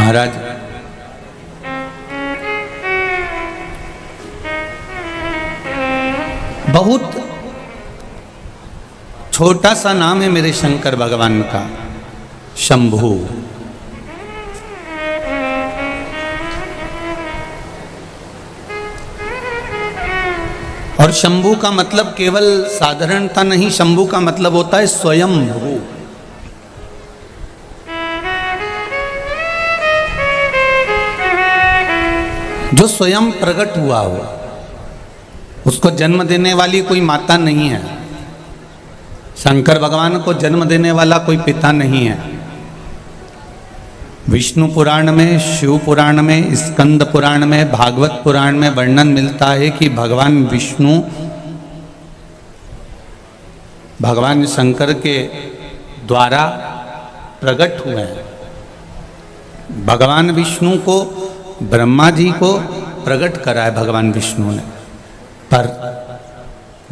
महाराज बहुत छोटा सा नाम है मेरे शंकर भगवान का, शंभू। और शंभू का मतलब केवल साधारणता नहीं, शंभू का मतलब होता है स्वयंभू। जो स्वयं प्रकट हुआ हो, उसको जन्म देने वाली कोई माता नहीं है। शंकर भगवान को जन्म देने वाला कोई पिता नहीं है। विष्णु पुराण में, शिव पुराण में, स्कंद पुराण में, भागवत पुराण में वर्णन मिलता है कि भगवान विष्णु भगवान शंकर के द्वारा प्रकट हुए हैं। भगवान विष्णु को, ब्रह्मा जी को प्रकट करा है भगवान विष्णु ने, पर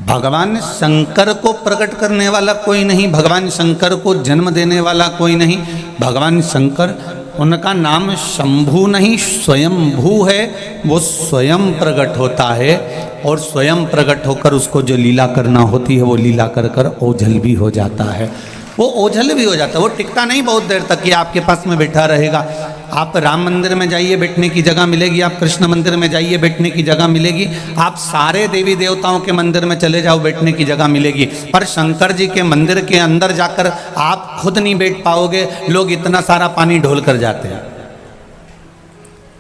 भगवान शंकर को प्रकट करने वाला कोई नहीं, भगवान शंकर को जन्म देने वाला कोई नहीं। भगवान शंकर, उनका नाम शंभू नहीं स्वयंभू है। वो स्वयं प्रकट होता है और स्वयं प्रकट होकर उसको जो लीला करना होती है वो लीला कर कर ओझल भी हो जाता है। वो ओझल भी हो जाता है, वो टिकता नहीं बहुत देर तक कि आपके पास में बैठा रहेगा। आप राम मंदिर में जाइए, बैठने की जगह मिलेगी। आप कृष्ण मंदिर में जाइए, बैठने की जगह मिलेगी। आप सारे देवी देवताओं के मंदिर में चले जाओ, बैठने की जगह मिलेगी। पर शंकर जी के मंदिर के अंदर जाकर आप खुद नहीं बैठ पाओगे। लोग इतना सारा पानी ढोल कर जाते हैं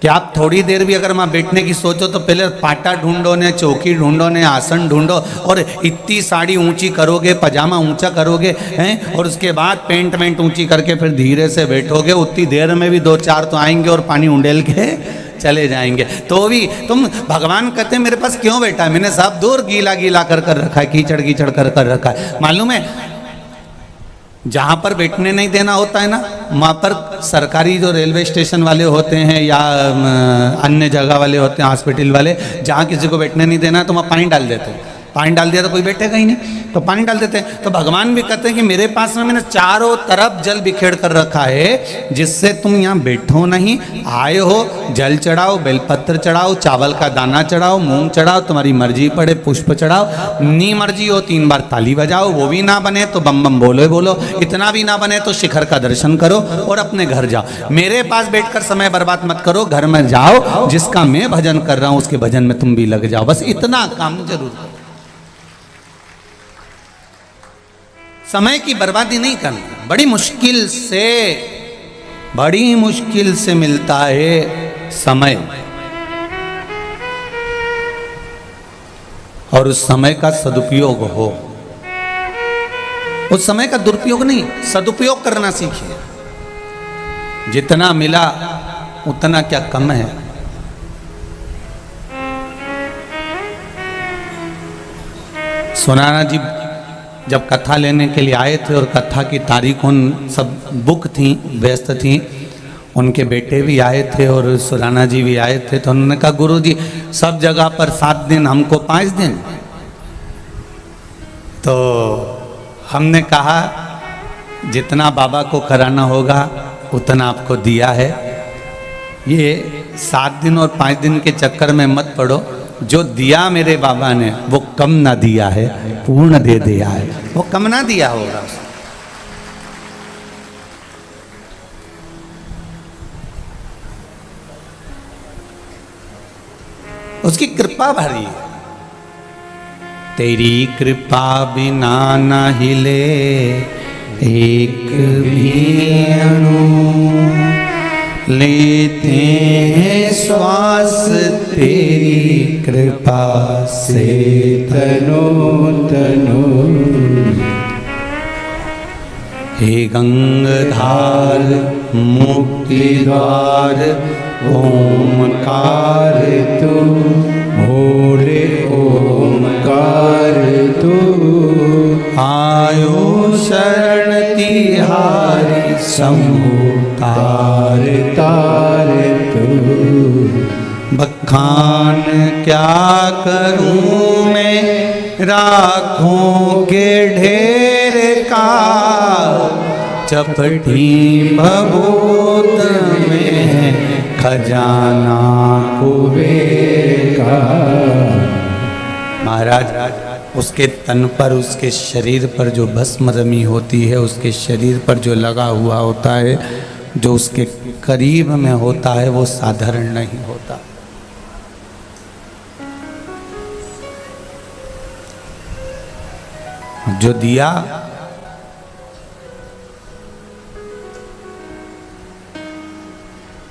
कि आप थोड़ी देर भी अगर वहाँ बैठने की सोचो तो पहले पाटा ढूंढो ने, चौकी ढूंढो ने, आसन ढूंढो, और इतनी साड़ी ऊंची करोगे, पजामा ऊंचा करोगे हैं, और उसके बाद पेंट वेंट ऊंची करके फिर धीरे से बैठोगे। उतनी देर में भी दो चार तो आएंगे और पानी उंडेल के चले जाएंगे। तो भी तुम, भगवान कहते हैं मेरे पास क्यों बैठा है? मैंने साहब दूर गीला गीला कर कर रखा है, कीचड़ कीचड़ कर कर रखा है। मालूम है, जहाँ पर बैठने नहीं देना होता है ना, वहाँ पर सरकारी जो रेलवे स्टेशन वाले होते हैं या अन्य जगह वाले होते हैं, हॉस्पिटल वाले, जहाँ किसी को बैठने नहीं देना है तो वहाँ पानी डाल देते हैं। पानी डाल दिया तो कोई बैठेगा ही नहीं, तो पानी डाल देते हैं। तो भगवान भी कहते हैं कि मेरे पास में मैंने चारों तरफ जल बिखेर कर रखा है, जिससे तुम यहाँ बैठो नहीं, आए हो जल चढ़ाओ, बेलपत्र चढ़ाओ, चावल का दाना चढ़ाओ, मूंग चढ़ाओ, तुम्हारी मर्जी पड़े पुष्प चढ़ाओ, नी मर्जी हो 3 बार ताली बजाओ, वो भी ना बने तो बम बम बोलो बोलो, इतना भी ना बने तो शिखर का दर्शन करो और अपने घर जाओ। मेरे पास बैठकर समय बर्बाद मत करो, घर में जाओ, जिसका मैं भजन कर रहा हूँ उसके भजन में तुम भी लग जाओ। बस इतना काम जरूर, समय की बर्बादी नहीं करना। बड़ी मुश्किल से मिलता है समय, और उस समय का सदुपयोग हो। उस समय का दुरुपयोग नहीं, सदुपयोग करना सीखिए। जितना मिला उतना क्या कम है। सोनाना जी जब कथा लेने के लिए आए थे और कथा की तारीख उन सब बुक थी, व्यस्त थी, उनके बेटे भी आए थे और सुराना जी भी आए थे। तो उन्होंने कहा गुरु जी सब जगह पर 7 दिन, हमको 5 दिन। तो हमने कहा जितना बाबा को कराना होगा उतना आपको दिया है। ये 7 दिन और 5 दिन के चक्कर में मत पड़ो। जो दिया मेरे बाबा ने वो कम ना दिया है, पूर्ण दे दिया है। वो कम ना दिया होगा, उसकी कृपा भरी है। तेरी कृपा बिना न हिले एक भी अणु, लेते हैं श्वास तेरी कृपा से तनो तनो। हे गंगाधार मुक्ति द्वार ओमकार तू, भोले ओमकार तू। आयो शरण तिहारी शंभु तार तार तू। बखान क्या करूं मैं राखों के ढेर का, चपटी भभूत में खजाना कुबेर का। महाराज उसके तन पर, उसके शरीर पर जो भस्म रमी होती है, उसके शरीर पर जो लगा हुआ होता है, जो उसके करीब में होता है, वो साधारण नहीं होता। जो दिया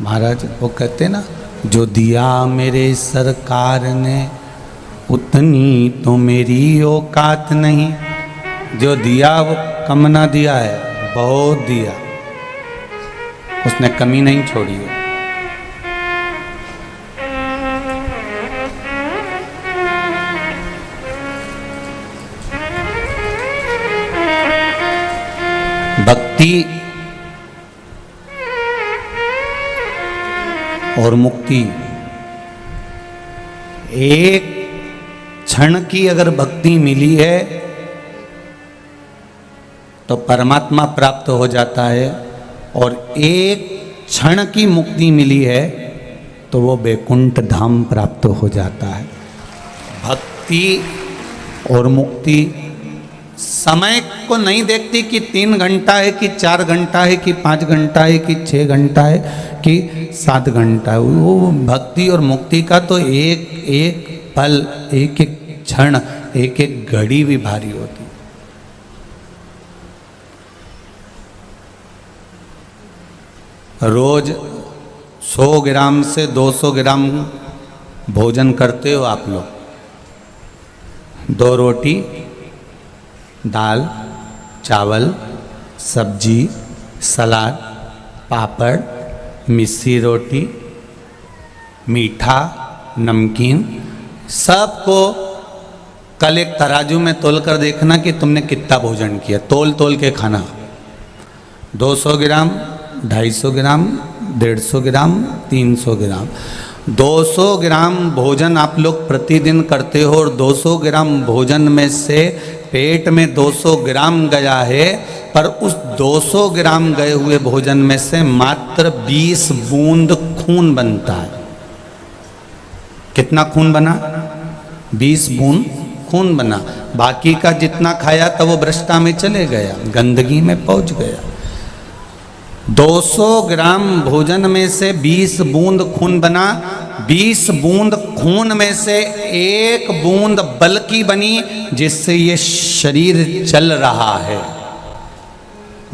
महाराज वो कहते ना, जो दिया मेरे सरकार ने उतनी तो मेरी औकात नहीं। जो दिया वो कम ना दिया है, बहुत दिया, उसने कमी नहीं छोड़ी है। भक्ति और मुक्ति, एक क्षण की अगर भक्ति मिली है तो परमात्मा प्राप्त हो जाता है, और एक क्षण की मुक्ति मिली है तो वो बैकुंठ धाम प्राप्त हो जाता है। भक्ति और मुक्ति समय को नहीं देखती कि 3 घंटा है कि 4 घंटा है कि 5 घंटा है कि 6 घंटा है कि 7 घंटा है। वो भक्ति और मुक्ति का तो एक एक पल, एक एक क्षण, एक एक घड़ी भी भारी होती। रोज 100 ग्राम से 200 ग्राम भोजन करते हो आप लोग। 2 रोटी, दाल, चावल, सब्जी, सलाद, पापड़, मिस्सी रोटी, मीठा, नमकीन, सबको कल एक तराजू में तोल कर देखना कि तुमने कितना भोजन किया। तोल तोल के खाना। 200 ग्राम, 250 ग्राम, 150 ग्राम, 300 ग्राम। 200 ग्राम भोजन आप लोग प्रतिदिन करते हो, और 200 ग्राम भोजन में से पेट में 200 ग्राम गया है, पर उस 200 ग्राम गए हुए भोजन में से मात्र 20 बूंद खून बनता है। कितना खून बना? 20 बूंद खून बना। बाकी का जितना खाया था वो भ्रष्टा में चले गया, गंदगी में पहुंच गया। 200 ग्राम भोजन में से 20 बूंद खून बना। 20 बूंद खून में से 1 बूंद बल की बनी, जिससे ये शरीर चल रहा है।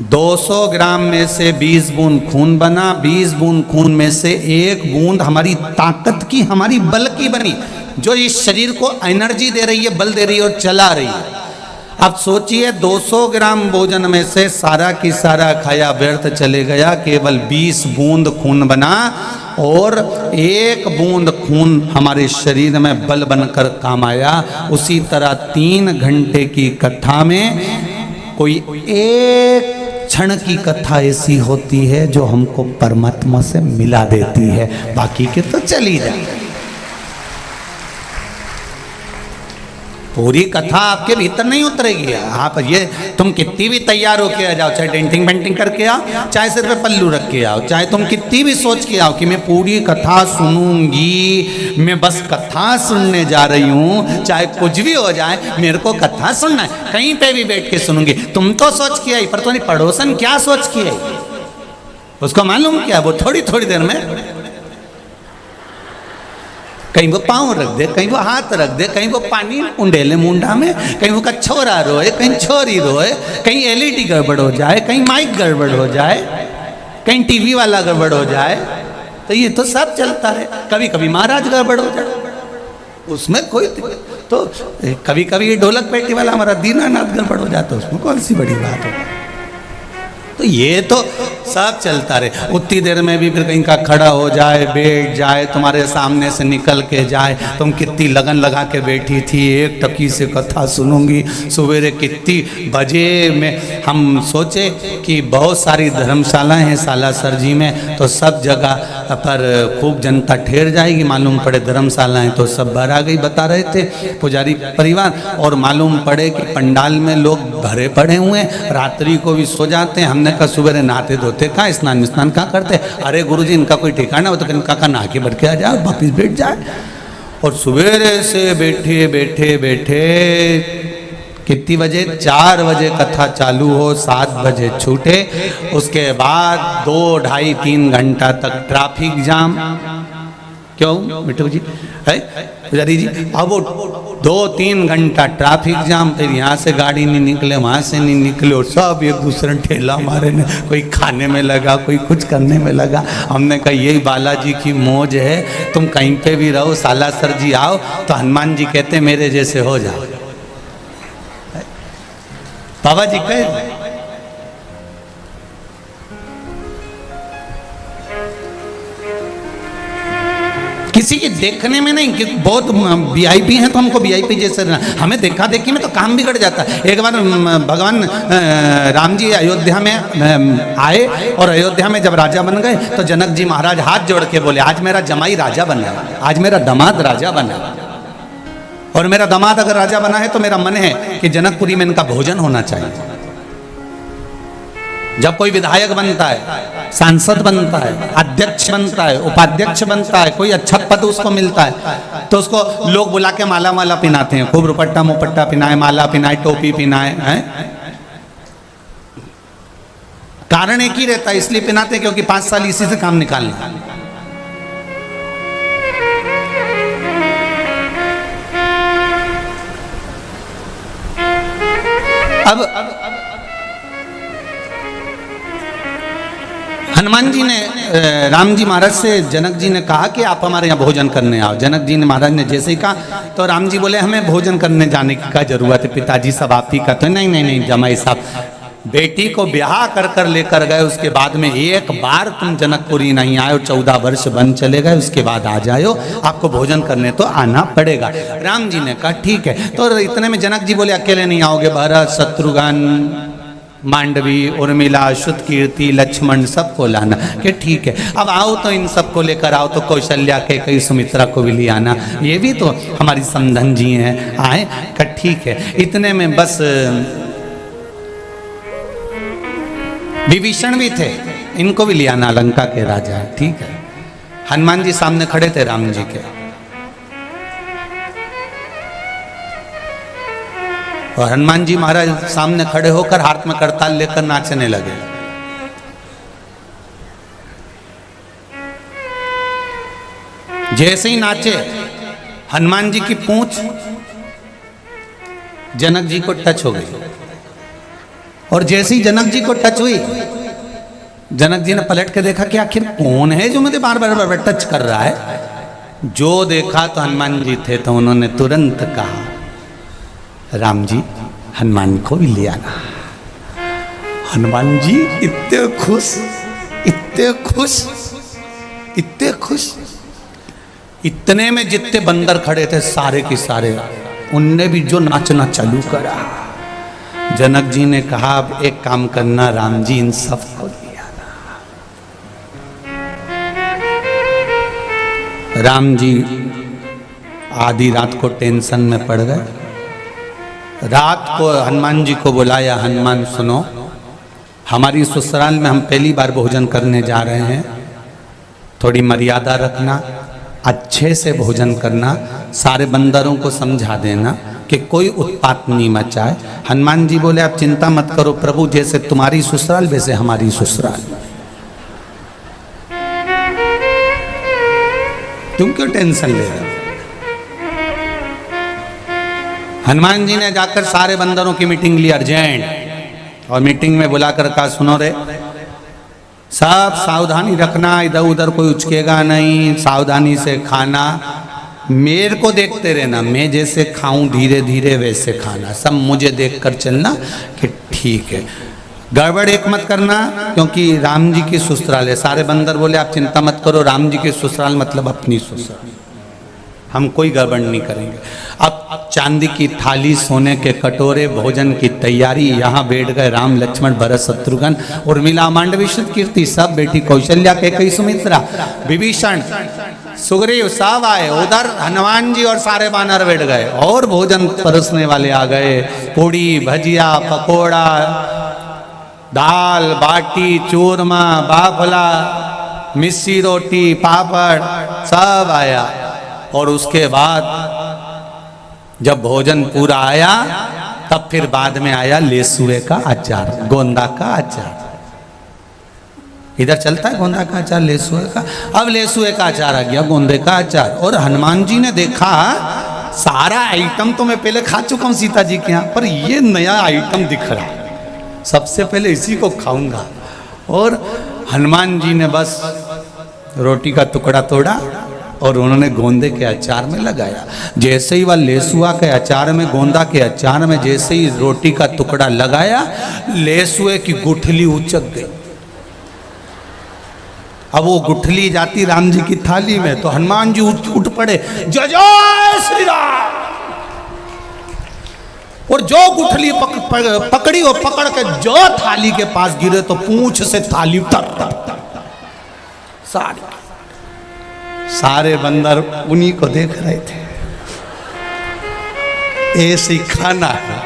200 ग्राम में से 20 बूंद खून बना। 20 बूंद खून में से 1 बूंद हमारी ताकत की, हमारी बल की बनी, जो इस शरीर को एनर्जी दे रही है, बल दे रही है और चला रही है। अब सोचिए 200 ग्राम भोजन में से सारा की सारा खाया व्यर्थ चले गया, केवल 20 बूंद खून बना, और 1 बूंद खून हमारे शरीर में बल बनकर काम आया। उसी तरह 3 घंटे की कथा में कोई एक क्षण की कथा ऐसी होती है जो हमको परमात्मा से मिला देती है, बाकी के तो चली जाए। पूरी कथा आपके भीतर नहीं उतरेगी। आप ये तुम कितनी भी तैयार होके आ जाओ, चाहे डेंटिंग पेंटिंग करके आओ, चाहे सिर पे पल्लू रख के आओ, चाहे तुम कितनी भी सोच के आओ कि मैं पूरी कथा सुनूंगी, मैं बस कथा सुनने जा रही हूँ, चाहे कुछ भी हो जाए मेरे को कथा सुनना है, कहीं पे भी बैठ के सुनूंगी। तुम तो सोच के आई, पर तुम्हारी पड़ोसन क्या सोच के आई उसको मालूम क्या? वो थोड़ी थोड़ी देर में कहीं वो पाँव रख दे, कहीं वो हाथ रख दे, कहीं वो पानी उंडेले मुंडा में, कहीं वो का छोरा रोए, कहीं छोरी रोए, कहीं एलईडी गड़बड़ हो जाए, कहीं माइक गड़बड़ हो जाए, कहीं टीवी वाला गड़बड़ हो जाए, तो ये तो सब चलता है। कभी कभी महाराज गड़बड़ हो जाए, उसमें कोई तो कभी कभी ये ढोलक पेटी वाला हमारा दीनानाथ गड़बड़ हो जाता है, उसमें कौन सी बड़ी बात है। तो ये तो सब चलता रहे। उतनी देर में भी फिर कहीं का खड़ा हो जाए, बैठ जाए, तुम्हारे सामने से निकल के जाए। तुम कितनी लगन लगा के बैठी थी, एक टकी से कथा सुनूंगी, सवेरे कितनी बजे में हम सोचे कि बहुत सारी धर्मशालाएं हैं सालासर जी में, तो सब जगह पर खूब जनता ठहर जाएगी। मालूम पड़े धर्मशालाएं तो सब बाहर आ गई, बता रहे थे पुजारी परिवार, और मालूम पड़े कि पंडाल में लोग भरे पड़े हुए हैं, रात्रि को भी सो जाते हैं। हमने हमने कहा सुबह नहाते धोते कहाँ, स्नान स्नान कहाँ करते? अरे गुरुजी इनका कोई ठिकाना हो तो इनका का नहा के बढ़ के आ जाए, वापिस बैठ जाए। और सवेरे से बैठे बैठे बैठे कितनी बजे? 4 बजे कथा चालू हो, 7 बजे छूटे। उसके बाद 2, 2.5, 3 घंटा तक ट्रैफिक जाम। क्यों मिठू जी है पुजारी जी? अब वो 2-3 घंटा ट्रैफिक जाम, फिर यहाँ से गाड़ी नहीं निकले, वहाँ से नहीं निकले, और सब एक दूसरे ठेला मारे ने, कोई खाने में लगा, कोई कुछ करने में लगा। हमने कहा यही बालाजी की मौज है, तुम कहीं पे भी रहो, सालासर जी आओ तो हनुमान जी कहते मेरे जैसे हो जाओ। बाबा जी कहे किसी के देखने में नहीं कि बहुत वीआईपी हैं तो हमको वीआईपी जैसे हमें देखा देखी में तो काम बिगड़ जाता है। एक बार भगवान राम जी अयोध्या में आए और अयोध्या में जब राजा बन गए तो जनक जी महाराज हाथ जोड़ के बोले आज मेरा जमाई राजा बना, आज मेरा दामाद राजा बना, और मेरा दामाद अगर राजा बना है तो मेरा मन है कि जनकपुरी में इनका भोजन होना चाहिए। जब कोई विधायक बनता है, सांसद बनता है, अध्यक्ष बनता है, उपाध्यक्ष बनता है, कोई अच्छा पद उसको मिलता है तो उसको लोग बुला के माला माला पिनाते हैं, खूब रुपट्टा मुपट्टा पिनाए, माला पिनाए, टोपी पिनाए हैं। कारण एक ही रहता है, इसलिए पिनाते हैं क्योंकि 5 साल इसी से काम निकालना। अब हनुमान जी ने राम जी महाराज से जनक जी ने कहा कि आप हमारे यहाँ भोजन करने आओ। जनक जी ने महाराज ने जैसे ही कहा तो राम जी बोले हमें भोजन करने जाने की क्या जरूरत है, पिताजी सब आप ही का। तो नहीं नहीं नहीं जमाई साहब, बेटी को ब्याह कर कर लेकर गए, उसके बाद में एक बार तुम जनकपुरी नहीं आए, 14 वर्ष बन चले गए, उसके बाद आ जाओ, आपको भोजन करने तो आना पड़ेगा। राम जी ने कहा ठीक है। तो इतने में जनक जी बोले अकेले नहीं आओगे, भरत, शत्रुघ्न, मांडवी, उर्मिला, श्रुत कीर्ति, लक्ष्मण सबको लाना। कि ठीक है, अब आओ तो इन सबको लेकर आओ, तो कौशल्या के कई सुमित्रा को भी ले आना, ये भी तो हमारी समधन जी हैं, आए। कि ठीक है। इतने में बस विभीषण भी थे, इनको भी ले आना, लंका के राजा। ठीक है। हनुमान जी सामने खड़े थे राम जी के, और हनुमान जी महाराज सामने खड़े होकर हाथ में करताल लेकर नाचने लगे। जैसे ही नाचे, हनुमान जी की पूंछ जनक जी को टच हो गई, और जैसे ही जनक जी को टच हुई, जनक जी ने पलट के देखा कि आखिर कौन है जो मुझे बार बार टच कर रहा है। जो देखा तो हनुमान जी थे, तो उन्होंने तुरंत कहा राम जी हनुमान को भी ले आना। हनुमान जी इतने खुश, इतने खुश, इतने खुश। इतने में जितने बंदर खड़े थे सारे के सारे, उनने भी जो नाचना चालू करा। जनक जी ने कहा अब एक काम करना राम जी, इन सब को ले आना। राम जी आधी रात को टेंशन में पड़ गए। रात को हनुमान जी को बुलाया, हनुमान सुनो, हमारी ससुराल में हम पहली बार भोजन करने जा रहे हैं, थोड़ी मर्यादा रखना, अच्छे से भोजन करना, सारे बंदरों को समझा देना कि कोई उत्पात नहीं मचाए। हनुमान जी बोले आप चिंता मत करो प्रभु, जैसे तुम्हारी ससुराल वैसे हमारी ससुराल, तुम क्यों टेंशन ले रहे हो। हनुमान जी ने जाकर सारे बंदरों की मीटिंग ली अर्जेंट, और मीटिंग में बुलाकर कहा सुनो रे, सब सावधानी रखना, इधर उधर कोई उचकेगा नहीं, सावधानी से खाना, मेरे को देखते रहना, मैं जैसे खाऊं धीरे धीरे वैसे खाना, सब मुझे देखकर चलना। कि ठीक है। गड़बड़ एक मत करना, क्योंकि राम जी की ससुराल है। सारे बंदर बोले आप चिंता मत करो, राम जी की ससुराल मतलब अपनी ससुराल, हम कोई गड़बड़ नहीं करेंगे। अब चांदी की थाली, सोने के कटोरे, भोजन की तैयारी, यहाँ बैठ गए राम, लक्ष्मण, भरत, शत्रुघ्न, उर्मिला, मांडवी, श्रुत कीर्ति, सब बेटी, कौशल्या, कैकेयी, सुमित्रा, विभीषण, सुग्रीव, सब आए। उधर हनुमान जी और सारे बानर बैठ गए, और भोजन परोसने वाले आ गए, पूड़ी, भजिया, पकोड़ा, दाल बाटी चूरमा बाफला मिस्सी रोटी पापड़ सब आया। और उसके बाद जब भोजन पूरा आया तब फिर बाद में आया लेसुए का अचार, गोंदा का अचार। इधर चलता है गोंदा का अचार लेसुए का, अब लेसुए का अचार आ गया, गोंदे का अचार। और हनुमान जी ने देखा सारा आइटम तो मैं पहले खा चुका हूं सीता जी के यहाँ, पर ये नया आइटम दिख रहा है, सबसे पहले इसी को खाऊंगा। और हनुमान जी ने बस रोटी का टुकड़ा तोड़ा और उन्होंने गोंदे के अचार में लगाया। जैसे ही वह लेसुआ के अचार में, गोंदा के अचार में जैसे ही रोटी का टुकड़ा लगाया, लेसुए की गुठली उचक गई। अब वो गुठली जाती राम जी की थाली में तो हनुमान जी उठ पड़े, जय जय श्री राम। और जो गुठली पकड़ी और पकड़ के जो थाली के पास गिरे तो पूंछ से थाली सारे बंदर उन्हीं को देख रहे थे। ऐसे ही खाना है।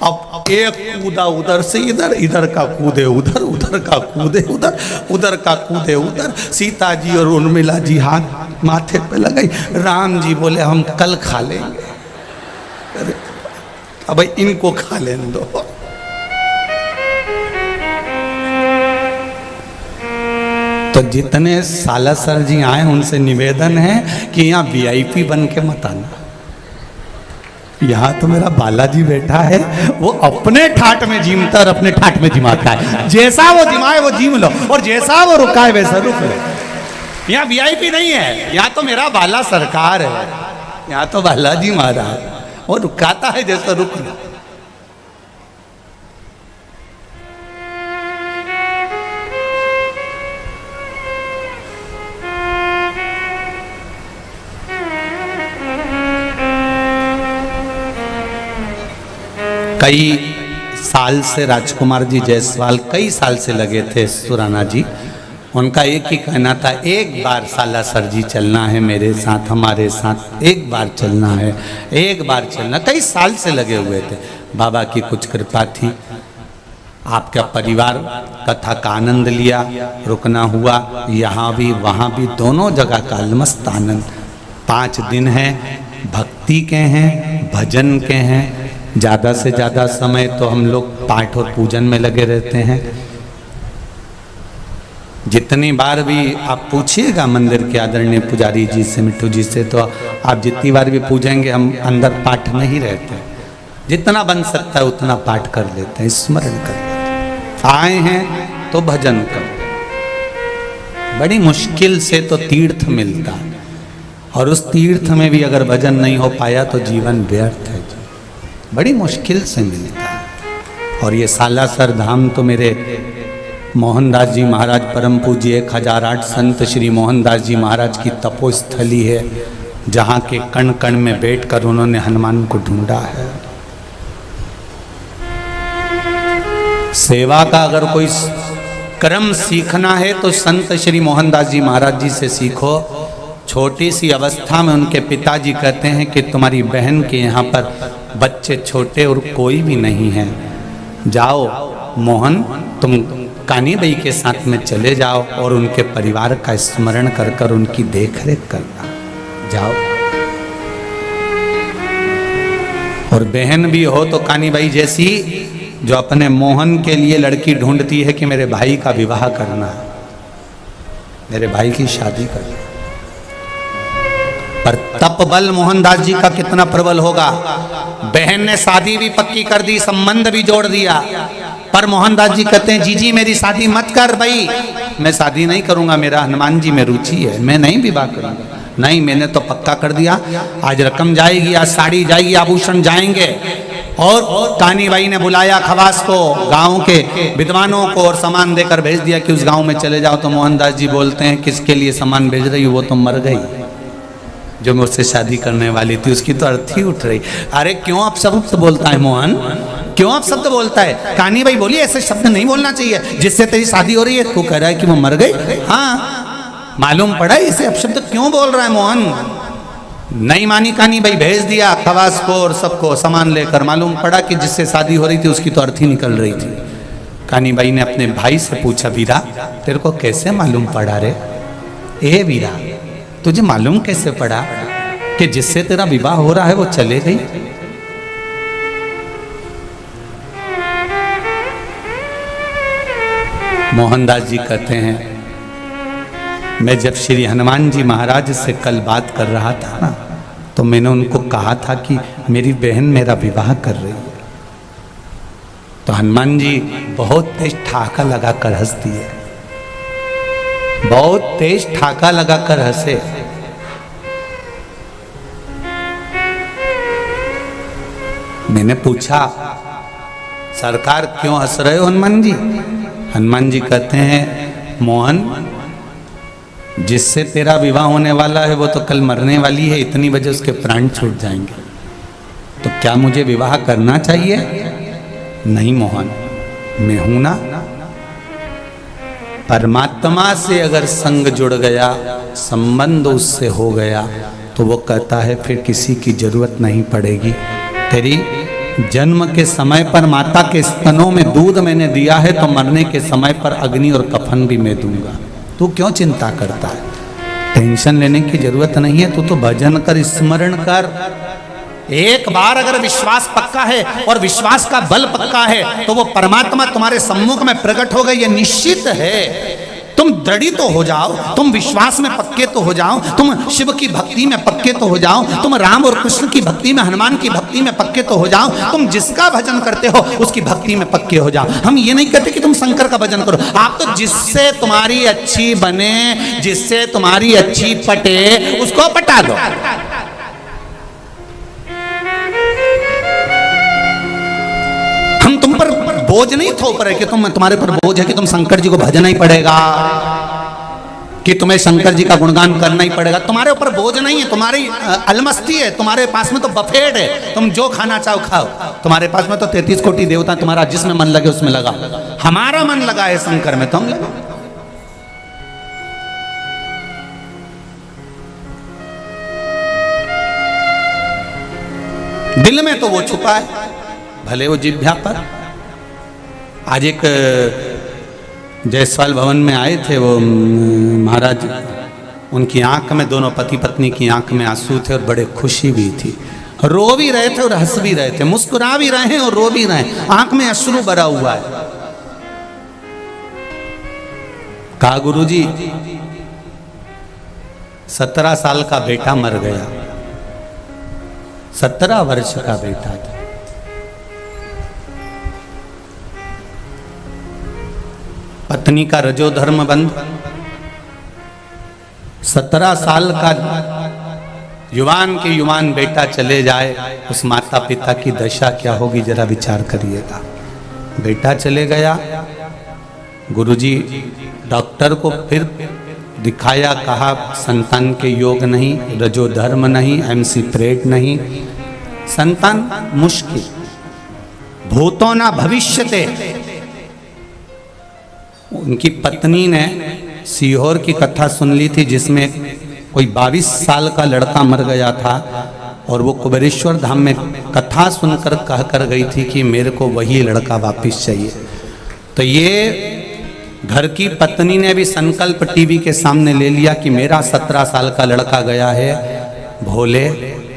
अब एक कूदा उधर से इधर, इधर का कूदे उधर, उधर का कूदे उधर, उधर का कूदे उधर। सीता जी और उर्मिला जी हाथ माथे पे लगाई। राम जी बोले हम कल खा लेंगे। अरे अब इनको खा लेने दो। तो जितने सालासर जी आए उनसे निवेदन है कि यहाँ वीआईपी बन के मत आना। यहाँ तो मेरा बालाजी बैठा है, वो अपने ठाट में जीमता और अपने ठाट में जिमाता है। जैसा वो जिमाए वो जीम लो, और जैसा वो रुकाए वैसा रुक लो। यहाँ वीआईपी नहीं है, यहाँ तो मेरा बाला सरकार है, यहाँ तो बालाजी महाराज, वो रुकाता है जैसा रुक लो। कई साल से राजकुमार जी जायसवाल कई साल से लगे थे सुराना जी। उनका एक ही कहना था, एक बार सालासर जी चलना है मेरे साथ, हमारे साथ एक बार चलना है, एक बार चलना। कई साल से लगे हुए थे। बाबा की कुछ कृपा थी, आपका परिवार कथा का आनंद लिया, रुकना हुआ यहाँ भी वहाँ भी, दोनों जगह का अलमस्त आनंद। 5 दिन हैं, भक्ति के हैं, भजन के हैं। ज़्यादा से ज़्यादा समय तो हम लोग पाठ और पूजन में लगे रहते हैं। जितनी बार भी आप पूछिएगा मंदिर के आदरणीय पुजारी जी से, मिट्टू जी से, तो आप जितनी बार भी पूजेंगे हम अंदर पाठ में ही रहते हैं। जितना बन सकता है उतना पाठ कर लेते हैं, स्मरण कर लेते हैं। आए हैं तो भजन करो। बड़ी मुश्किल से तो तीर्थ मिलता है, और उस तीर्थ में भी अगर भजन नहीं हो पाया तो जीवन व्यर्थ है। बड़ी मुश्किल से मिलता है। और ये सालासर धाम तो मेरे मोहनदास जी महाराज परम पूज्य 1008 संत श्री मोहनदास जी महाराज की तपोस्थली है, जहाँ के कण कण में बैठकर उन्होंने हनुमान को ढूंढा है। सेवा का अगर कोई क्रम सीखना है तो संत श्री मोहनदास जी महाराज जी से सीखो। छोटी सी अवस्था में उनके पिताजी कहते हैं कि तुम्हारी बहन के यहाँ पर बच्चे छोटे और कोई भी नहीं है, जाओ मोहन तुम कानी बाई के साथ में चले जाओ और उनके परिवार का स्मरण कर कर उनकी देखरेख करना, जाओ। और बहन भी हो तो कानी बाई जैसी, जो अपने मोहन के लिए लड़की ढूंढती है कि मेरे भाई का विवाह करना है, मेरे भाई की शादी करना। पर तप बल मोहनदास जी का कितना प्रबल होगा। बहन ने शादी भी पक्की कर दी, संबंध भी जोड़ दिया, पर मोहनदास जी कहते हैं जी जी मेरी शादी मत कर भाई, मैं शादी नहीं करूंगा, मेरा हनुमान जी में रुचि है, मैं नहीं विवाह करूंगा। नहीं, मैंने तो पक्का कर दिया, आज रकम जाएगी, आज साड़ी जाएगी, आभूषण जाएंगे। और कानी बाई ने बुलाया खवास को, गांव के विद्वानों को, और सामान देकर भेज दिया कि उस गांव में चले जाओ। तो मोहनदास जी बोलते हैं किसके लिए सामान भेज रही हो, वो तो मर गई, जो मुझसे शादी करने वाली थी उसकी तो अर्थी उठ रही। अरे क्यों आप शब्द बोलता है मोहन, क्यों आप शब्द बोलता है? कानी बाई बोली ऐसे शब्द नहीं बोलना चाहिए, जिससे तेरी शादी हो रही है। तू कह रहा है कि वो मर गई? हाँ, मालूम पड़ा इसे अपशब्द क्यों बोल रहा है मोहन। नहीं मानी कानी बाई, भेज दिया खवास को और सबको सामान लेकर। मालूम पड़ा कि जिससे शादी हो रही थी उसकी तो अर्थी निकल रही थी। कानीबाई ने अपने भाई से पूछा, वीरा तेरे को कैसे मालूम पड़ा रे? ए वीरा, तुझे मालूम कैसे पड़ा कि जिससे तेरा विवाह हो रहा है वो चले गई? मोहनदास जी कहते हैं, मैं जब श्री हनुमान जी महाराज से कल बात कर रहा था ना, तो मैंने उनको कहा था कि मेरी बहन मेरा विवाह कर रही है। तो हनुमान जी बहुत तेज ठाका लगाकर हंस दिए, बहुत तेज ठाका लगाकर हंसे। मैंने पूछा, सरकार क्यों हंस रहे हो हनुमान जी? हनुमान जी कहते हैं, मोहन जिससे तेरा विवाह होने वाला है वो तो कल मरने वाली है, इतनी वजह उसके प्राण छूट जाएंगे, तो क्या मुझे विवाह करना चाहिए? नहीं मोहन, मैं हूं ना। परमात्मा से अगर संग जुड़ गया, संबंध उससे हो गया, तो वो कहता है फिर किसी की जरूरत नहीं पड़ेगी। तेरी जन्म के समय पर माता के स्तनों में दूध मैंने दिया है, तो मरने के समय पर अग्नि और कफन भी मैं दूंगा। तू क्यों चिंता करता है? टेंशन लेने की जरूरत नहीं है। तू तो भजन कर, स्मरण कर। एक बार अगर विश्वास पक्का है और विश्वास का बल पक्का है, तो वो परमात्मा तुम्हारे सम्मुख में प्रकट हो गई, ये निश्चित है। तुम दृढ़ तो हो जाओ, तुम विश्वास में पक्के तो हो जाओ, तुम शिव की भक्ति में पक्के तो हो जाओ, तुम राम और कृष्ण की भक्ति में, हनुमान की भक्ति में पक्के तो हो जाओ, तुम जिसका भजन करते हो उसकी भक्ति में पक्के हो जाओ। हम ये नहीं कहते कि तुम शंकर का भजन करो, आप तो जिससे तुम्हारी अच्छी बने, जिससे तुम्हारी अच्छी पटे, उसको पटा दो। हम तुम पर बोझ नहीं थोप रहे कि तुम्हारे पर बोझ है कि तुम शंकर जी को भजना ही पड़ेगा, कि तुम्हें शंकर जी का गुणगान करना ही पड़ेगा। तुम्हारे ऊपर बोझ नहीं है, तुम्हारी अलमस्ती है, तुम्हारे पास में तो बफेट है, तुम जो खाना चाहो खाओ। तुम्हारे पास में तो 33 कोटि देवता, तुम्हारा जिसमें मन लगे उसमें लगा। हमारा मन लगा है शंकर में, तुम लगा। दिल में तो वो छुपा है, भले वो जिह्वा पर। आज एक जायसवाल भवन में आए थे वो महाराज, उनकी आंख में, दोनों पति पत्नी की आंख में आंसू थे और बड़े खुशी भी थी। रो भी रहे थे और हंस भी रहे थे, मुस्कुरा भी रहे हैं और रो भी रहे हैं, आंख में अश्रु भरा हुआ है। कहा, गुरुजी 17 साल का बेटा मर गया, 17 वर्ष का बेटा था। पत्नी का रजोधर्म बंद, 17 साल का युवान के युवान बेटा चले जाए, उस माता पिता की दशा क्या होगी जरा विचार करिएगा। बेटा चले गया, गुरुजी डॉक्टर को फिर दिखाया, कहा संतान के योग नहीं, रजोधर्म नहीं, एमसी प्रेड नहीं, संतान मुश्किल, भूतो ना भविष्यते। उनकी पत्नी ने सीहोर की कथा सुन ली थी, जिसमें कोई 22 साल का लड़का मर गया था और वो कुबेरेश्वर धाम में कथा सुनकर कह कर गई थी कि मेरे को वही लड़का वापस चाहिए। तो ये घर की पत्नी ने भी संकल्प टीवी के सामने ले लिया कि मेरा 17 साल का लड़का गया है, भोले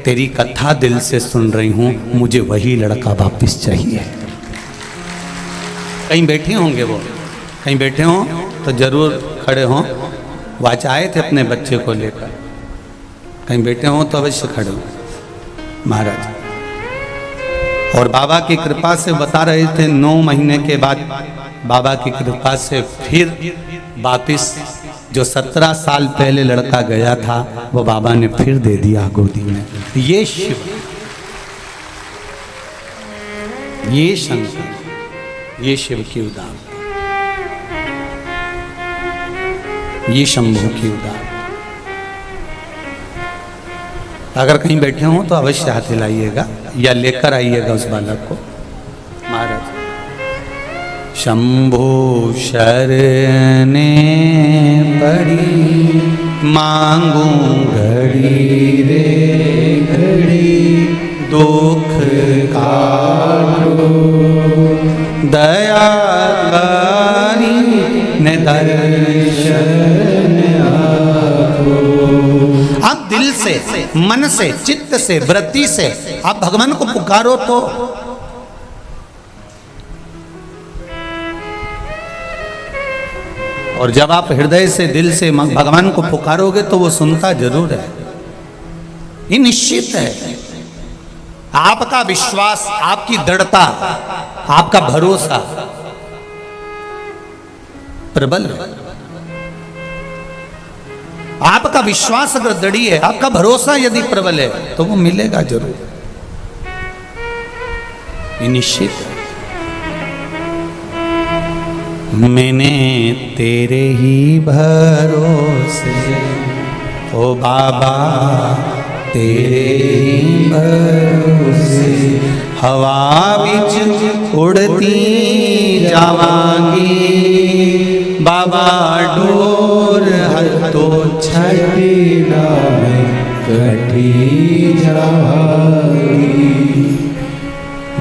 तेरी कथा दिल से सुन रही हूँ, मुझे वही लड़का वापस चाहिए। कहीं बैठे होंगे वो, कहीं बैठे हों तो जरूर खड़े हों। वो आज आए थे अपने बच्चे को लेकर, कहीं बैठे हों तो अवश्य खड़े हों महाराज। और बाबा की कृपा से बता रहे थे, 9 महीने के बाद बाबा की कृपा से फिर वापिस जो 17 साल पहले लड़का गया था वो बाबा ने फिर दे दिया गोदी में। ये शिव, ये शंकर, ये शिव की उदाहरण, ये शंभू की उदाहरण। अगर कहीं बैठे हों तो अवश्य हाथ हिलाइएगा या लेकर आइएगा उस बालक को। महाराज शंभू शरणे पड़ी, मांगू घड़ी रे घड़ी, दुख काटो दया दिल से, मन से, चित्त से, वृत्ति से आप भगवान को पुकारो तो और जब आप हृदय से, दिल से भगवान को पुकारोगे तो वो सुनता जरूर है। ये निश्चित है। आपका विश्वास, आपकी दृढ़ता, आपका भरोसा प्रबल है। आपका विश्वास अगर दृढ़ है, आपका भरोसा यदि प्रबल है तो वो मिलेगा जरूर, ये निश्चित है। मैंने तेरे ही भरोसे ओ बाबा, तेरे ही भरोसे हवा बिच उड़ती जावांगी बाबा, डोर तो छड़ी में कटी जावांगी,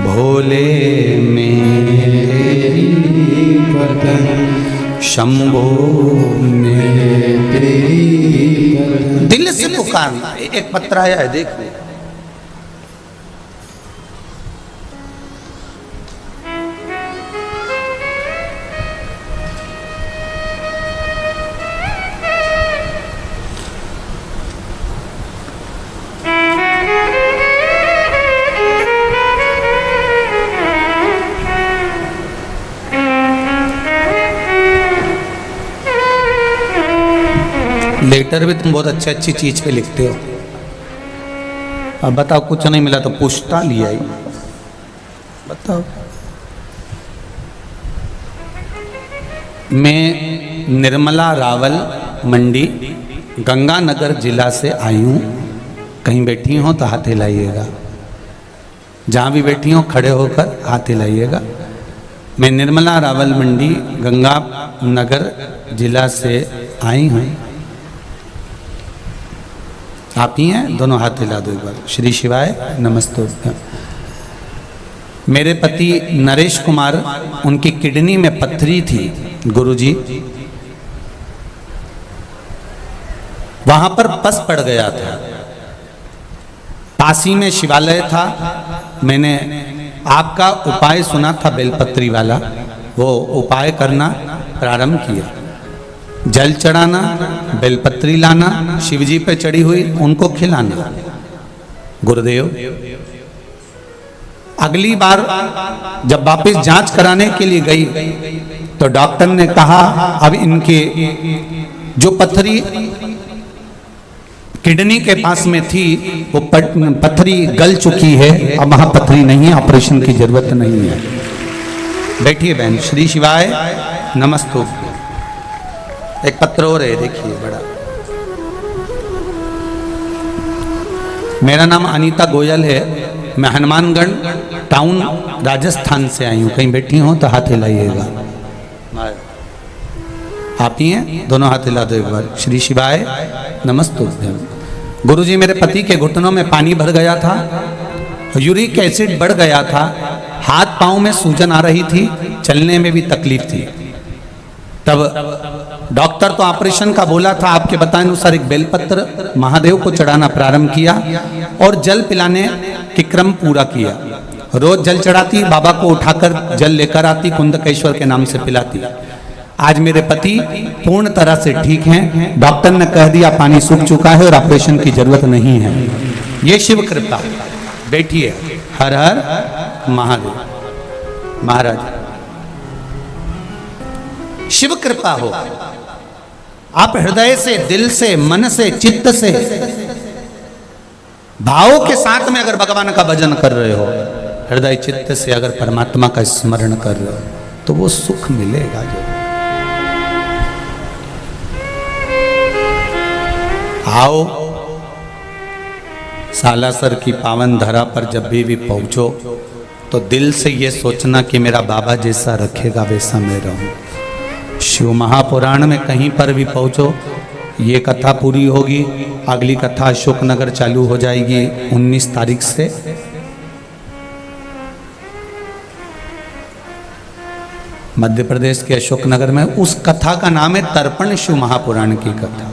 भोले मेरी पतन शंभो में तेरी। दिल से पुकारना। एक पत्र आया है, देख लो। लेटर भी तुम बहुत अच्छी चीज पे लिखते हो। अब बताओ, कुछ नहीं मिला तो पूछता लिया ही। बताओ। मैं निर्मला रावल मंडी गंगानगर जिला से आई हूँ। कहीं बैठी हो तो हाथ हिलाइएगा। जहाँ भी बैठी हो खड़े होकर हाथ हिलाइएगा। मैं निर्मला रावल मंडी गंगानगर जिला से आई हूँ। आप ही हैं? दोनों हाथ हिला दो एक बार। श्री शिवाय नमस्ते। मेरे पति नरेश कुमार, उनकी किडनी में पत्थरी थी गुरुजी, वहां पर पस पड़ गया था। पासी में शिवालय था। मैंने आपका उपाय सुना था बेलपत्री वाला, वो उपाय करना प्रारंभ किया। जल चढ़ाना, बेलपत्री लाना, शिवजी पे चढ़ी हुई उनको खिलाना। गुरुदेव, अगली बार जब वापस जांच कराने के लिए गई तो डॉक्टर ने कहा अब इनके जो पत्थरी किडनी के पास में थी वो पत्थरी गल चुकी है, अब वहां पत्थरी नहीं है, ऑपरेशन की जरूरत नहीं है। बैठिए बहन। श्री शिवाय नमस्ते। एक पत्र और है, देखिए बड़ा। मेरा नाम अनीता गोयल है। मैं हनुमानगढ़ टाउन राजस्थान से आई हूँ। कहीं बैठी हो तो हाथ हिलाइएगा। आप ही हैं? दोनों हाथ हिला दो एक बार। श्री शिवाय नमस्ते। गुरुजी, मेरे पति के घुटनों में पानी भर गया था, यूरिक एसिड बढ़ गया था, हाथ पांव में सूजन आ रही थी, चलने में भी तकलीफ थी। तब डॉक्टर तो ऑपरेशन का बोला था, आपके बताए अनुसार एक बेलपत्र महादेव को चढ़ाना प्रारंभ किया और जल पिलाने के क्रम पूरा किया। रोज जल चढ़ाती, बाबा को उठाकर जल लेकर आती, कुंदकेश्वर के नाम से पिलाती। आज मेरे पति पूर्ण तरह से ठीक हैं। डॉक्टर ने कह दिया पानी सूख चुका है और ऑपरेशन की जरूरत नहीं है। ये शिव कृपा। बैठिए। हर हर महादेव। महाराज, शिव कृपा हो। आप हृदय से, दिल से, मन से, चित्त से, भाव के साथ में अगर भगवान का भजन कर रहे हो, हृदय चित्त से अगर परमात्मा का स्मरण कर रहे हो तो वो सुख मिलेगा। जो आओ सालासर की पावन धरा पर जब भी पहुंचो तो दिल से ये सोचना कि मेरा बाबा जैसा रखेगा वैसा मैं रहूं। शिव महापुराण में कहीं पर भी पहुंचो, ये कथा पूरी होगी। अगली कथा अशोकनगर चालू हो जाएगी 19 तारीख से। मध्य प्रदेश के अशोकनगर में। उस कथा का नाम है तर्पण शिव महापुराण की कथा।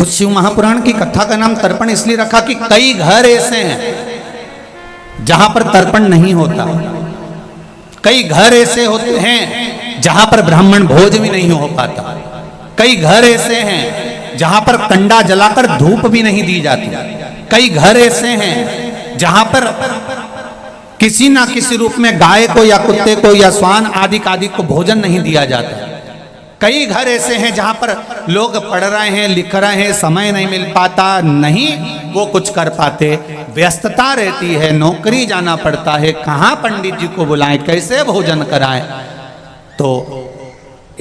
उस शिव महापुराण की कथा का नाम तर्पण इसलिए रखा कि कई घर ऐसे हैं जहां पर तर्पण नहीं होता, कई घर ऐसे होते हैं जहां पर ब्राह्मण भोज भी नहीं हो पाता, कई घर ऐसे हैं जहां पर कंडा जलाकर धूप भी नहीं दी जाती, कई घर ऐसे हैं जहां पर किसी ना किसी रूप में गाय को या कुत्ते को या स्वान आदि को भोजन नहीं दिया जाता। कई घर ऐसे हैं जहां पर लोग पढ़ रहे हैं, लिख रहे हैं, समय नहीं मिल पाता, नहीं वो कुछ कर पाते, व्यस्तता रहती है, नौकरी जाना पड़ता है, कहाँ पंडित जी को बुलाएं, कैसे भोजन कराएं। तो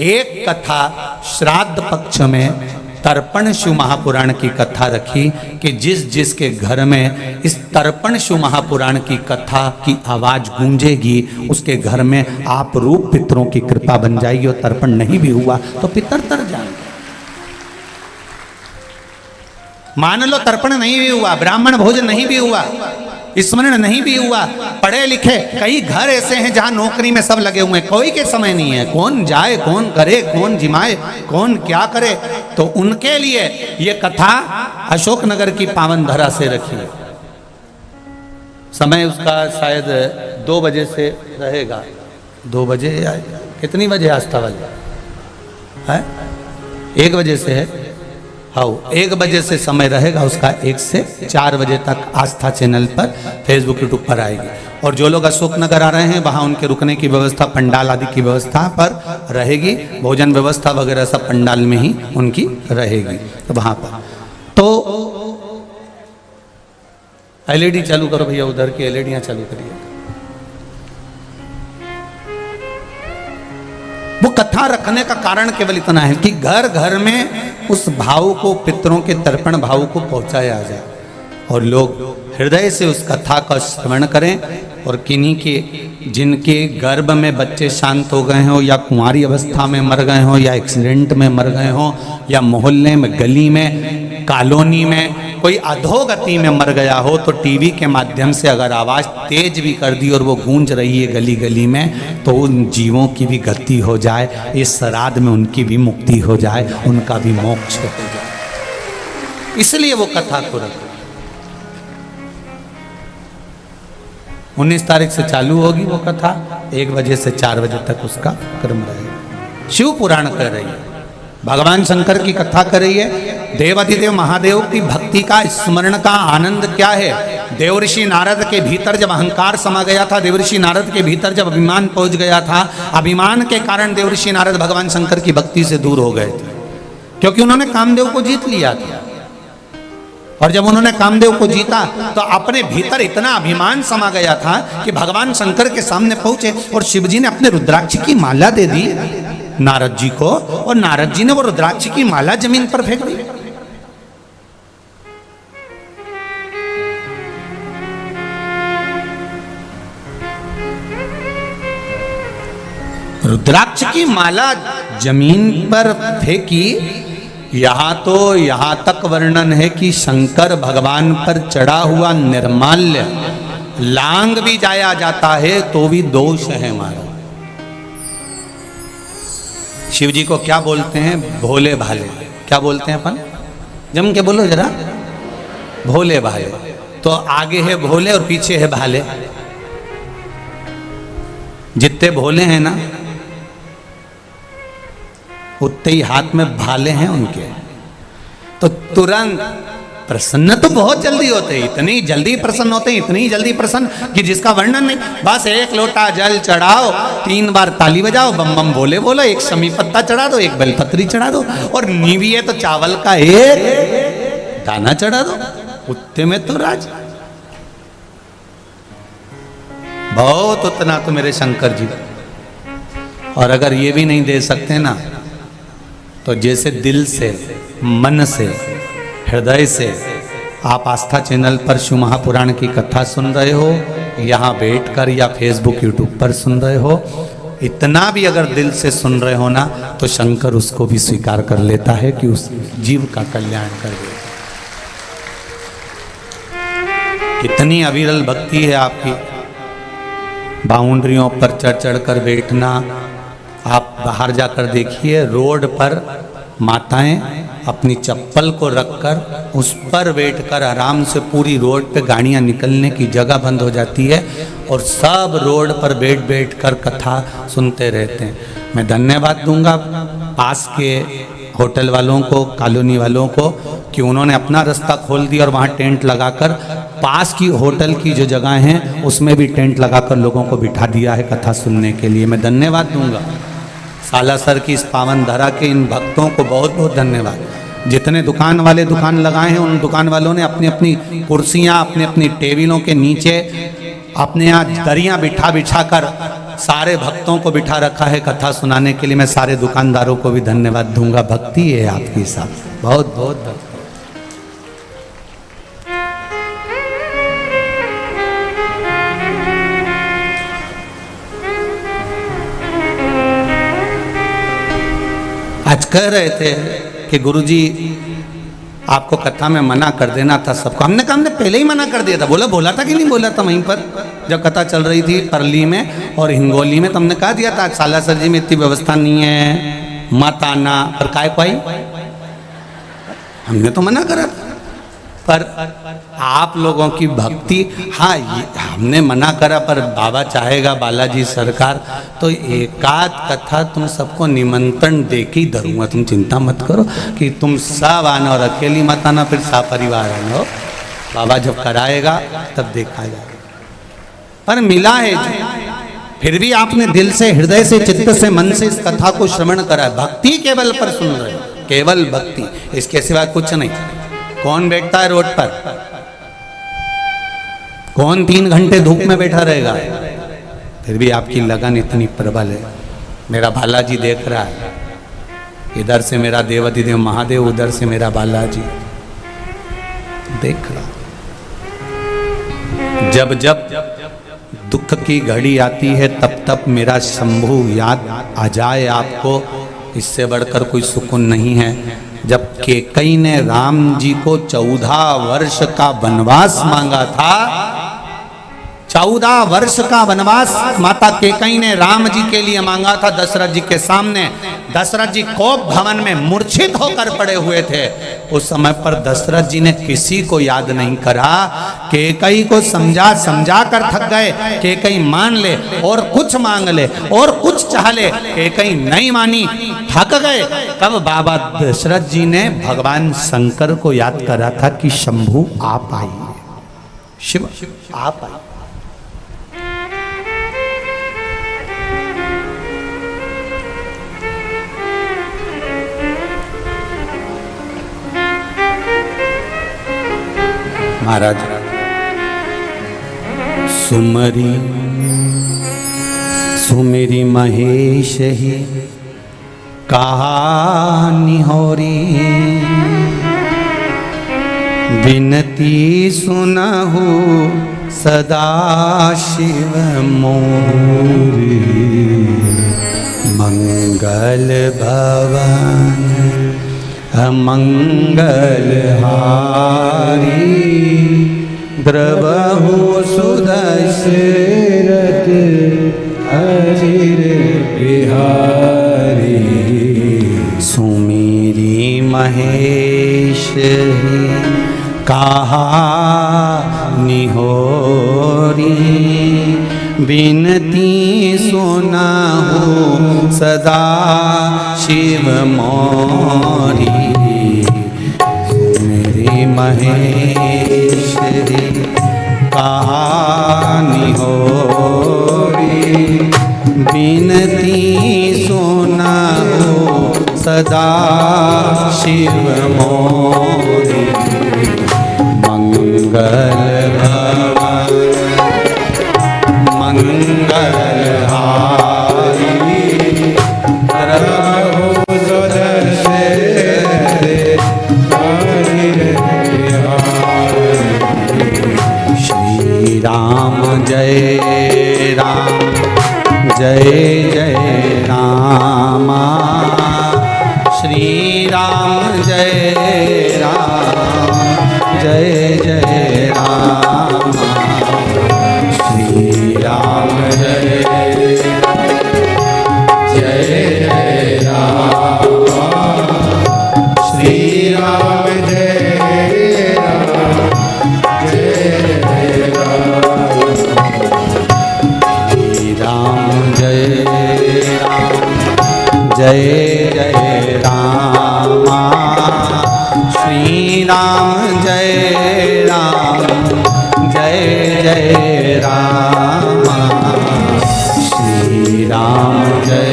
एक कथा श्राद्ध पक्ष में तर्पण शिव महापुराण की कथा रखी कि जिस जिसके घर में इस तर्पण शिव महापुराण की कथा की आवाज गूंजेगी उसके घर में आप रूप पितरों की कृपा बन जाएगी, और तर्पण नहीं भी हुआ तो पितर तर जाएंगे। मान लो तर्पण नहीं भी हुआ, ब्राह्मण भोजन नहीं भी हुआ, स्मरण नहीं भी हुआ, पढ़े लिखे कई घर ऐसे हैं जहां नौकरी में सब लगे हुए हैं, कोई के समय नहीं है, कौन जाए, कौन करे, कौन जिमाए, कौन क्या करे। तो उनके लिए ये कथा अशोकनगर की पावन धरा से रखी है। समय उसका शायद 2 बजे से रहेगा, 2 बजे या कितनी बजे आस्था वाली है, 1 बजे से है, हाँ 1 बजे से समय रहेगा उसका, 1 से 4 बजे तक आस्था चैनल पर फेसबुक यूट्यूब पर आएगी। और जो लोग अशोकनगर आ रहे हैं वहाँ उनके रुकने की व्यवस्था, पंडाल आदि की व्यवस्था पर रहेगी, भोजन व्यवस्था वगैरह सब पंडाल में ही उनकी रहेगी। तो वहाँ पर तो LED चालू करो भैया, उधर की LED चालू करिए। वो कथा रखने का कारण केवल इतना है कि घर घर में उस भाव को, पितरों के तर्पण भाव को पहुंचाया जाए और लोग हृदय से उस कथा का श्रवण करें। और किन्हीं के जिनके गर्भ में बच्चे शांत हो गए हों, या कुंवारी अवस्था में मर गए हों, या एक्सीडेंट में मर गए हों, या मोहल्ले में, गली में, कॉलोनी में कोई अधोगति में मर गया हो, तो टीवी के माध्यम से अगर आवाज़ तेज भी कर दी और वो गूंज रही है गली गली में, तो उन जीवों की भी गति हो जाए, इस श्राद्ध में उनकी भी मुक्ति हो जाए, उनका भी मोक्ष हो जाए। इसलिए वो कथा को रखो। 19 तारीख से चालू होगी वो कथा, 1 बजे से 4 बजे तक उसका क्रम रहेगा। शिव पुराण कर रही है, भगवान शंकर की कथा कर रही है। देवाधिदेव महादेव की भक्ति का, स्मरण का आनंद क्या है। देवर्षि नारद के भीतर जब अहंकार समा गया था, देवर्षि नारद के भीतर जब अभिमान पहुंच गया था, अभिमान के कारण देवर्षि नारद भगवान शंकर की भक्ति से दूर हो गए थे, क्योंकि उन्होंने कामदेव को जीत लिया था। और जब उन्होंने कामदेव को जीता तो अपने भीतर इतना अभिमान समा गया था कि भगवान शंकर के सामने पहुंचे और शिव जी ने अपने रुद्राक्ष की माला दे दी नारद जी को, और नारद जी ने वो रुद्राक्ष की माला जमीन पर फेंक दी। रुद्राक्ष की माला जमीन पर फेंकी। यहां तक वर्णन है कि शंकर भगवान पर चढ़ा हुआ निर्माल्य लांग भी जाया जाता है तो भी दोष है हमारा। शिव जी को क्या बोलते हैं? भोले भाले। क्या बोलते हैं अपन? जम के बोलो जरा। भोले भाले। तो आगे है भोले और पीछे है भाले। जितने भोले हैं ना उतने ही हाथ में भाले हैं उनके। तो तुरंत प्रसन्न तो बहुत जल्दी होते हैं, इतनी जल्दी प्रसन्न होते हैं, इतनी जल्दी प्रसन्न कि जिसका वर्णन नहीं। बस 1 लोटा जल चढ़ाओ, 3 बार ताली बजाओ, बम बम बोले बोलो, 1 समी पत्ता चढ़ा दो, 1 बेलपत्री चढ़ा दो, और नीवी है तो चावल का 1 दाना चढ़ा दो। उत्ते में तो राज बहुत, उतना तो मेरे शंकर जी। और अगर ये भी नहीं दे सकते ना, तो जैसे दिल से, मन से, हृदय से आप आस्था चैनल पर शिव महापुराण की कथा सुन रहे हो, यहाँ बैठकर या फेसबुक यूट्यूब पर सुन रहे हो, इतना भी अगर दिल से सुन रहे हो ना, तो शंकर उसको भी स्वीकार कर लेता है कि उस जीव का कल्याण कर दे। कितनी अविरल भक्ति है आपकी। बाउंड्रियों पर चढ़ चढ़ कर बैठना। आप बाहर जाकर देखिए, रोड पर माताएं अपनी चप्पल को रखकर उस पर बैठकर आराम से पूरी रोड पे गाड़ियां निकलने की जगह बंद हो जाती है और सब रोड पर बैठ कर कथा सुनते रहते हैं। मैं धन्यवाद दूंगा पास के होटल वालों को, कॉलोनी वालों को कि उन्होंने अपना रास्ता खोल दिया और वहाँ टेंट लगाकर पास की होटल की जो जगह हैं उसमें भी टेंट लगाकर लोगों को बिठा दिया है कथा सुनने के लिए। मैं धन्यवाद दूंगा सालासर की इस पावन धरा के इन भक्तों को बहुत बहुत धन्यवाद। जितने दुकान वाले दुकान लगाए हैं उन दुकान वालों ने अपनी अपनी कुर्सियाँ अपनी अपनी टेबलों के नीचे अपने यहाँ दरियाँ बिछा कर सारे भक्तों को बिठा रखा है कथा सुनाने के लिए। मैं सारे दुकानदारों को भी धन्यवाद दूंगा। भक्ति है आपकी साथ, बहुत बहुत भक्ति। आज कह रहे थे कि गुरुजी आपको कथा में मना कर देना था सबको। हमने कहा हमने पहले ही मना कर दिया था। बोला था कि नहीं बोला था वहीं पर जब कथा चल रही थी परली में और हिंगोली में, तो हमने कहा दिया था सालासर जी में इतनी व्यवस्था नहीं है, मत आना। पर काय को आई? हमने तो मना करा था। पर आप लोगों की भक्ति, हाँ ये हमने मना करा पर बाबा चाहेगा बालाजी सरकार तो एकाध कथा तुम सबको निमंत्रण दे के ही धरूंगा। तुम चिंता मत करो कि तुम सब आना और अकेली मत आना, फिर सपरिवार आना हो। बाबा जब कराएगा तब देखा जाएगा। पर मिला है फिर भी आपने दिल से, हृदय से, चित्त से, मन से इस कथा को श्रवण करा है। भक्ति केवल पर सुन रहे हो, केवल भक्ति, इसके सिवा कुछ नहीं। कौन बैठता है रोड पर? कौन 3 घंटे धूप में बैठा रहेगा? फिर भी आपकी लगन इतनी प्रबल है। मेरा बालाजी देख रहा है, इधर से मेरा देवाधिदेव महादेव, उधर से मेरा बालाजी देख रहा। जब जब दुख की घड़ी आती है तब तब मेरा शंभू याद आ जाए आपको, इससे बढ़कर कोई सुकून नहीं है। जब केकई ने राम जी को 14 वर्ष का वनवास मांगा था, 14 वर्ष का वनवास माता केकई ने राम जी के लिए मांगा था दशरथ जी के सामने। दशरथ जी कोप भवन में मूर्छित होकर पड़े हुए थे। उस समय पर दशरथ जी ने किसी को याद नहीं करा। केकई को समझा समझा कर थक गए। केकई मान ले और कुछ मांग ले और कुछ चाह ले, केकई नहीं मानी, थक गए। तब बाबा दशरथ जी ने भगवान शंकर को याद करा था कि शंभू आप आइए, शिव आप आइए। महाराज सुमरी सुमेरी महेश ही कहानी होरी, विनती सुनहु सदा शिव मोरी। मंगल भवन अमंगल हारी, द्रवहु सुदशरथ अचिर बिहारी। सुमेरी महेश कहानी होरी, विनती सुनहु सदा शिव मोरी। सुमेरी महेश कहानी होरी, विनती सुनहु सदा शिव मोरी। मंगल भवन मंगल हारी, प्रभु श्री राम जय राम जय जय राम, श्री राम जय राम जय जय राम, श्री राम जय जय जय राम, श्री जय जय रामा, श्री राम जय राम, जय जय रामा, श्री राम जय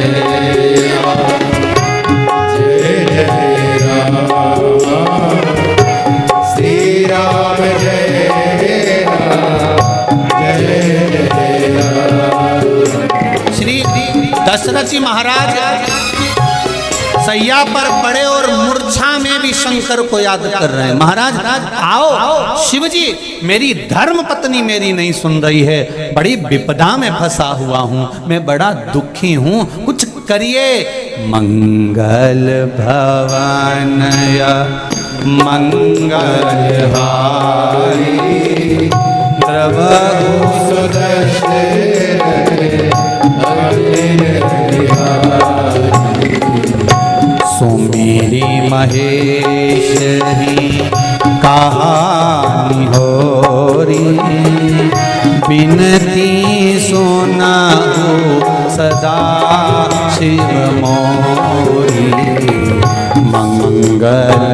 दशरथ जी महाराज सैया पर पड़े और मूर्छा में भी शंकर को याद कर रहे हैं। महाराज आओ शिव जी, मेरी धर्म पत्नी मेरी नहीं सुन रही है, बड़ी विपदा में फंसा हुआ हूँ, मैं बड़ा दुखी हूँ, कुछ करिए। मंगल भवनय मंगल हारी, द्रवहु सुमेरी महेश्वरी कहानी होरी, बिनती सुनाओ सदा शिव मोरी। मंगल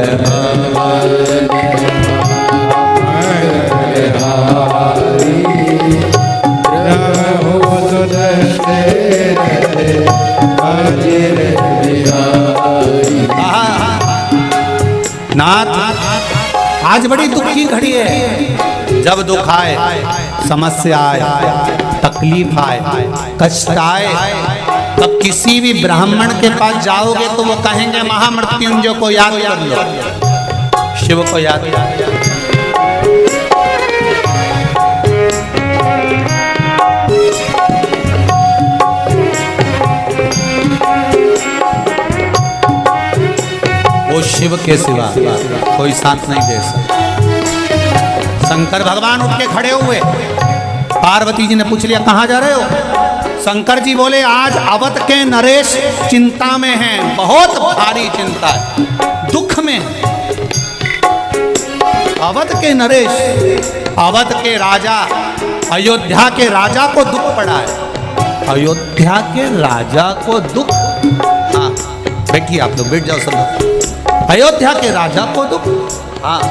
नाथ, आज बड़ी दुखी घड़ी है। जब दुख आए, समस्या आए, तकलीफ आए, कष्ट आए, तब किसी भी ब्राह्मण के पास जाओगे तो वो कहेंगे महामृत्युंजय को याद कर लो, शिव को याद कर लो। वो शिव के सिवा कोई साथ नहीं दे सकता। शंकर भगवान उठ के खड़े हुए, पार्वती जी ने पूछ लिया कहाँ जा रहे हो? शंकर जी बोले आज अवध के नरेश चिंता में हैं, बहुत भारी चिंता है, दुख में। अवध के नरेश, अवध के राजा, अयोध्या के राजा को दुख पड़ा है। अयोध्या के राजा को दुख? हाँ बैठिए आप लोग, बैठ जाओ सब। अयोध्या के राजा को दुख? हाँ।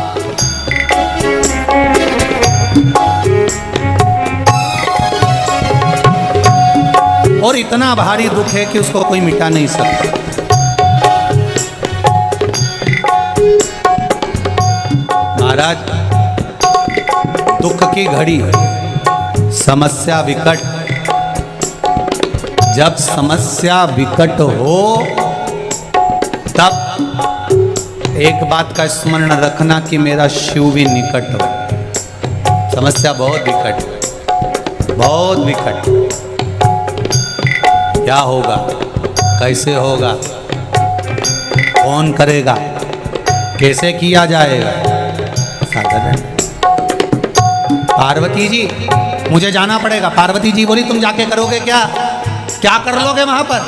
और इतना भारी दुख है कि उसको कोई मिटा नहीं सकता। महाराज दुख की घड़ी, समस्या विकट, जब समस्या विकट हो तब एक बात का स्मरण रखना कि मेरा शिव भी निकट हो। समस्या बहुत विकट, बहुत विकट। क्या होगा, कैसे होगा, कौन करेगा, कैसे किया जाएगा? साधारण पार्वती जी मुझे जाना पड़ेगा। पार्वती जी बोली तुम जाके करोगे क्या? क्या कर लोगे वहां पर?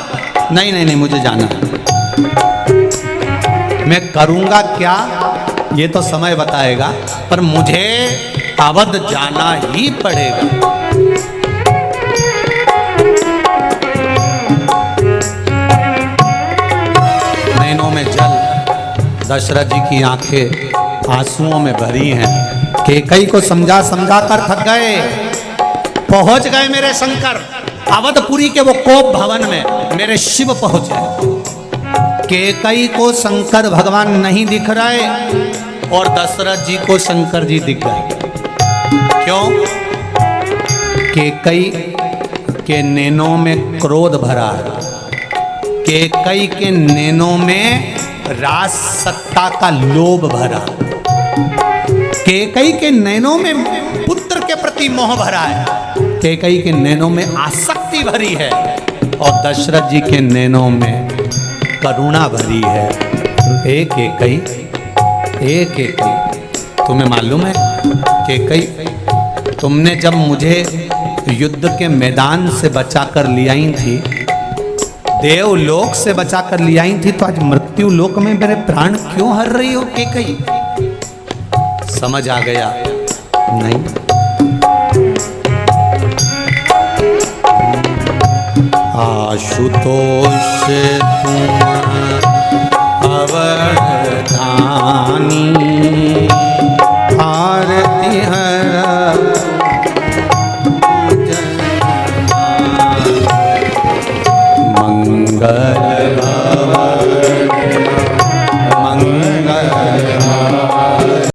नहीं नहीं नहीं, मुझे जाना। मैं करूंगा क्या ये तो समय बताएगा, पर मुझे अवध जाना ही पड़ेगा। नैनों में जल, दशरथ जी की आंखें आंसुओं में भरी हैं। कैकई को समझा समझा कर थक गए। पहुंच गए मेरे शंकर अवधपुरी के वो कोप भवन में, मेरे शिव पहुंचे। कैकई को शंकर भगवान नहीं दिख रहे और दशरथ जी को शंकर जी दिख गए। क्यों? कैकई के नैनों में क्रोध भरा है, कैकई के नैनों में राज सत्ता का लोभ भरा, कैकई के नैनों में पुत्र के प्रति मोह भरा है, कैकई के नैनों में आसक्ति भरी है और दशरथ जी के नैनों में करुणा भरी है। एक कैकई, एक कैकई, तुम्हें मालूम है कैकई, तुमने जब मुझे युद्ध के मैदान से बचाकर ले आई थी, देवलोक से बचाकर ले आई थी, तो आज मृत्यु लोक में मेरे प्राण क्यों हर रही हो कैकई? समझ आ गया? नहीं। आशुतोष तुम अवधानी आरती हर मंगल